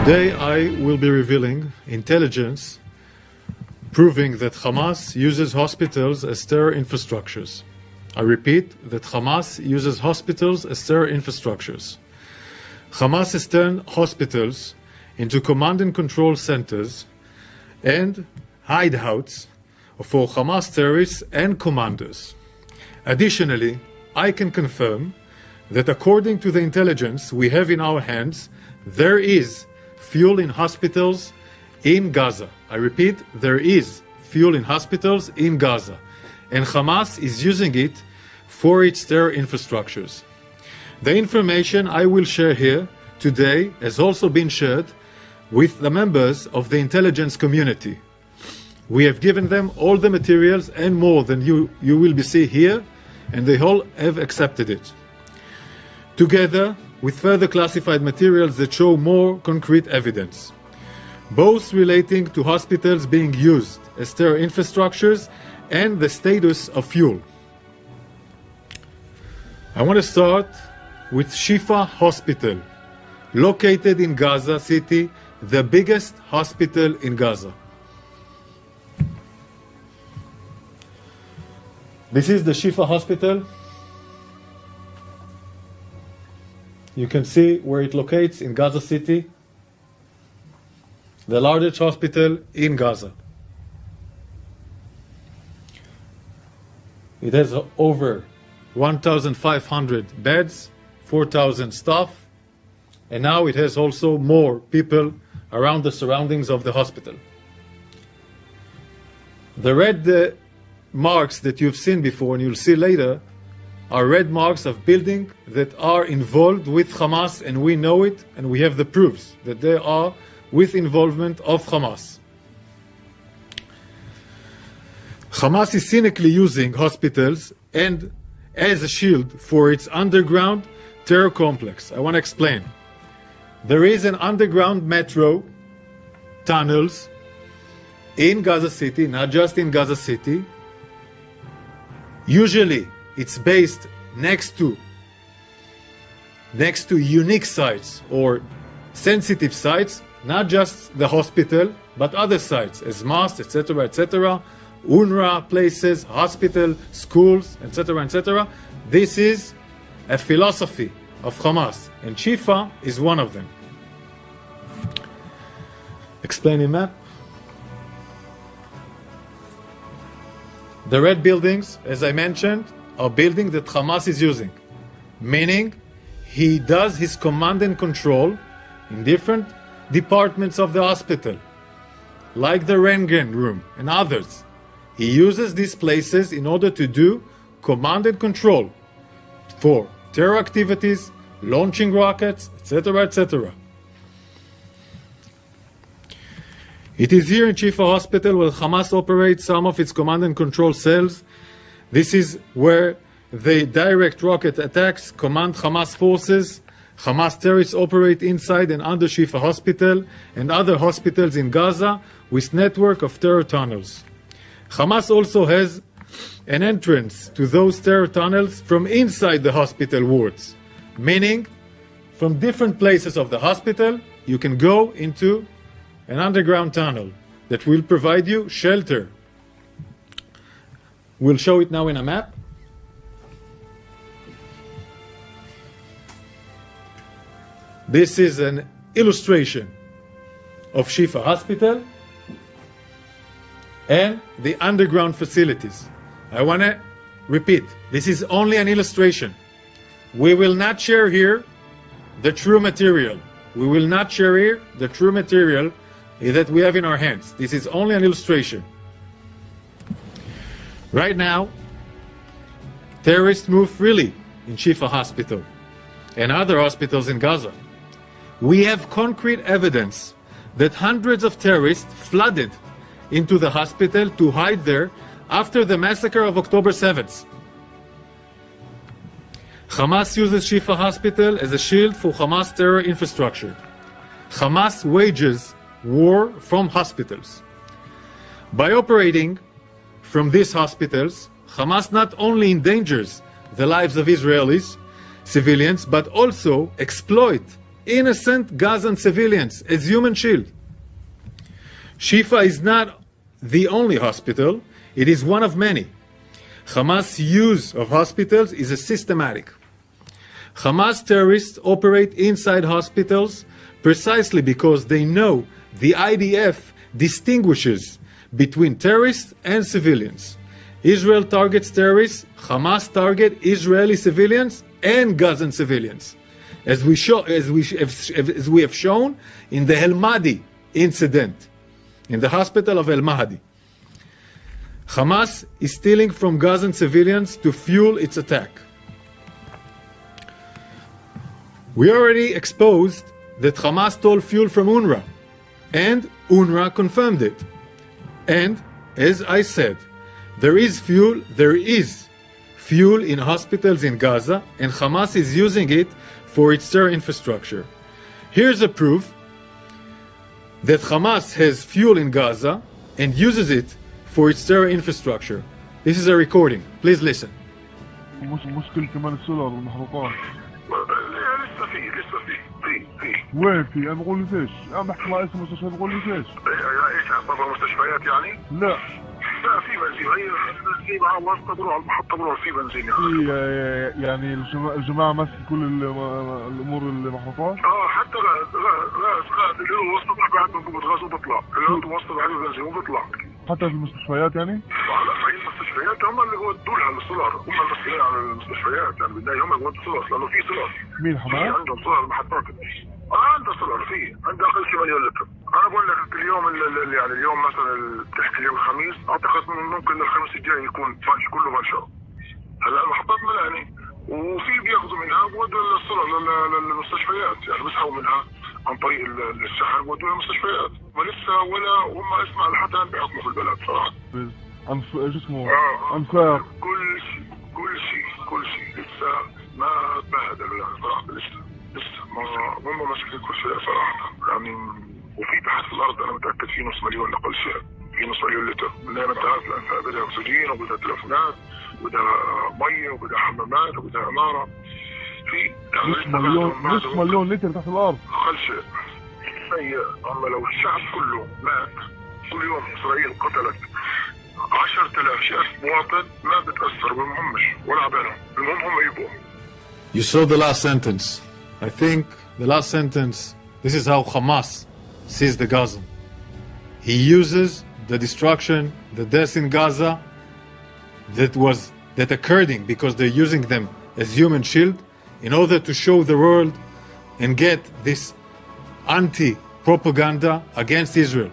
Today I will be revealing intelligence proving that Hamas uses hospitals as terror infrastructures. I repeat that Hamas uses hospitals as terror infrastructures. Hamas has turned hospitals into command and control centers and hideouts for Hamas terrorists and commanders. Additionally, I can confirm that according to the intelligence we have in our hands, there is fuel in hospitals in Gaza. I repeat, there is fuel in hospitals in Gaza, and Hamas is using it for its terror infrastructures. The information I will share here today has also been shared with the members of the intelligence community. We have given them all the materials and more than you will be seeing here, and they all have accepted it, together with further classified materials that show more concrete evidence, both relating to hospitals being used as terror infrastructures and the status of fuel. I want to start with Shifa Hospital, located in Gaza City, the biggest hospital in Gaza. This is the Shifa Hospital. You can see where it locates in Gaza City, the largest hospital in Gaza. It has over 1,500 beds, 4,000 staff, and now it has also more people around the surroundings of the hospital. The red marks that you've seen before and you'll see later are red marks of buildings that are involved with Hamas, and we know it, and we have the proofs that they are with involvement of Hamas. Hamas is cynically using hospitals and as a shield for its underground terror complex. I want to explain. There is an underground metro tunnels in Gaza City, not just in Gaza City. Usually it's based next to unique sites or sensitive sites, not just the hospital, but other sites, as mosques, etc., etc., UNRWA places, hospital, schools, etc., etc. This is a philosophy of Hamas, and Shifa is one of them. Explaining map. The red buildings, as I mentioned, are buildings that Hamas is using, meaning he does his command and control in different departments of the hospital, like the Röntgen room and others. He uses these places in order to do command and control for terror activities, launching rockets, etc., etc. It is here in Shifa Hospital where Hamas operates some of its command and control cells. This is where they direct rocket attacks, command Hamas forces. Hamas terrorists operate inside and under Shifa Hospital and other hospitals in Gaza with network of terror tunnels. Hamas also has an entrance to those terror tunnels from inside the hospital wards, meaning from different places of the hospital you can go into an underground tunnel that will provide you shelter. We'll show it now in a map. This is an illustration of Shifa Hospital and the underground facilities. I want to repeat, this is only an illustration. We will not share here the true material. We will not share here the true material that we have in our hands. This is only an illustration. Right now, terrorists move freely in Shifa Hospital and other hospitals in Gaza. We have concrete evidence that hundreds of terrorists flooded into the hospital to hide there after the massacre of October 7th. Hamas uses Shifa Hospital as a shield for Hamas terror infrastructure. Hamas wages war from hospitals. By operating from these hospitals, Hamas not only endangers the lives of Israelis, civilians, but also exploit innocent Gazan civilians as human shield. Shifa is not the only hospital, it is one of many. Hamas' use of hospitals is a systematic. Hamas terrorists operate inside hospitals precisely because they know the IDF distinguishes between terrorists and civilians. Israel targets terrorists, Hamas target Israeli civilians and Gazan civilians, as we have shown in the El Mahdi incident, in the hospital of El Mahdi. Hamas is stealing from Gazan civilians to fuel its attack. We already exposed that Hamas stole fuel from UNRWA, and UNRWA confirmed it. And, as I said, there is fuel in hospitals in Gaza, and Hamas is using it for its terror infrastructure. Here's a proof that Hamas has fuel in Gaza and uses it for its terror infrastructure. This is a recording. Please listen. مشكلة كمان السولار والمحروقات. لسه في وين في؟ انا بقول لي فيش؟ انا بحكي مع اسم المستشفى بقول لي فيش؟ ايش برا المستشفيات يعني؟ لا في بنزين، هي بنزين مع واسطة بروح على المحطة بروح في بنزين يعني الجماعة ماسكة كل الامور المحروقات؟ حتى غاز اللي هو وسط بعد ما بضغط غاز وبطلع، اللي انتم وسط عليه بنزين وبطلع. حتى في المستشفيات يعني؟ لا في المستشفيات هم اللي ودوا لها السولار، هم المسؤولين عن المستشفيات، يعني بالنهاية هم اللي ودوا السولار لأنه في سولار. مين حماس؟ عندهم سولار المحطات. عنده سولار فيه، عنده أقل شيء مليون لتر. أنا بقول لك اليوم يعني اليوم مثلا بتحكي اليوم الخميس، أعتقد ممكن الخميس الجاي يكون فاش كله بنشر. هلا المحطات ملاني وفي بياخذوا منها بودوا السولار للمستشفيات، يعني بيسحبوا منها عن طريق الشحن بودوها المستشفيات، ولسه ولا هم اسمع لحتى بيحكموا في البلد صراحة. شو اسمه؟ انفاق كل شيء لسه ما تبهدلوا يعني صراحة لسه ما هم ماسكين كل شيء صراحة يعني. وفي تحت في الأرض أنا متأكد في نص مليون أقل شيء، في نص مليون لتر. دائما أنت عارف الأنفاق بدها أكسجين وبدها تلفونات وبدها مية وبدها حمامات وبدها عمارة. في نص مليون لتر تحت الأرض أقل شيء. أما لو الشعب كله مات كل يوم إسرائيل قتلت 10,000 شخص مواطن ما بتأثر بمهمش ولا عبالهم، المهم هم يبقوا. You saw the last sentence. I think the last sentence, this is how Hamas sees the Gaza. He uses the destruction, the deaths in Gaza that occurring because they're using them as human shield in order to show the world and get this anti-propaganda against Israel.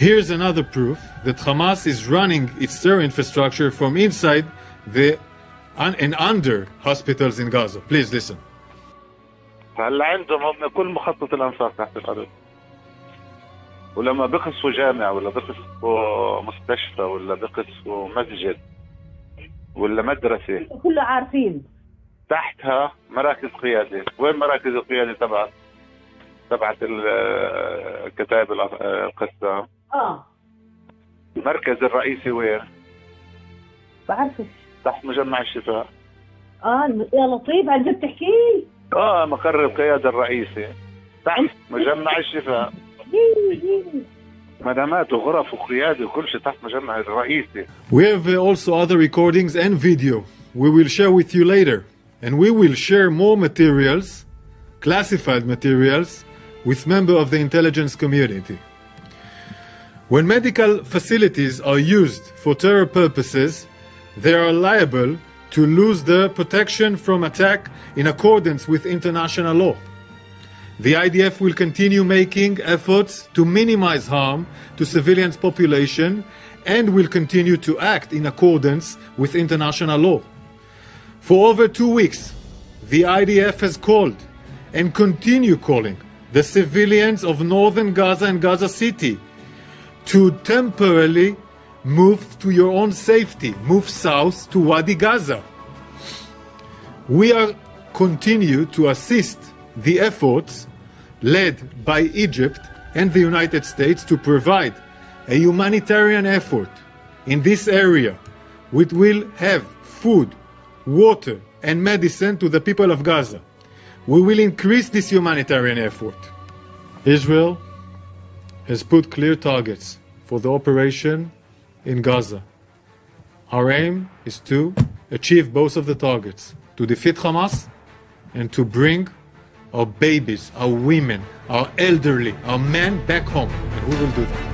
Here's another proof that Hamas is running its terror infrastructure from inside and under hospitals in Gaza. Please listen. هلا عندهم كل مخطط الانفاق تحت الارض، ولما بقصفوا جامع ولا بقصفوا مستشفى ولا بقصفوا مسجد ولا مدرسة كله عارفين تحتها مراكز قيادة. وين مراكز القيادة تبعت الكتائب القسام؟ المركز الرئيسي وين؟ بعرفش. تحت مجمع الشفاء. يا لطيف عن جد تحكي؟ مقر القيادة الرئيسي تحت مجمع الشفاء. مدامات وغرف وقيادة وكل شيء تحت مجمع الرئيسي. We have also other recordings and video we will share with you later, and we will share more materials, classified materials, with members of the intelligence community. When medical facilities are used for terror purposes, they are liable to lose their protection from attack in accordance with international law. The IDF will continue making efforts to minimize harm to civilian population and will continue to act in accordance with international law. For over 2 weeks, the IDF has called and continue calling the civilians of northern Gaza and Gaza City to temporarily move to your own safety, move south to Wadi Gaza. We are continue to assist the efforts led by Egypt and the United States to provide a humanitarian effort in this area which will have food, water, and medicine to the people of Gaza. We will increase this humanitarian effort. Israel has put clear targets for the operation in Gaza. Our aim is to achieve both of the targets, to defeat Hamas and to bring our babies, our women, our elderly, our men back home. And we will do that.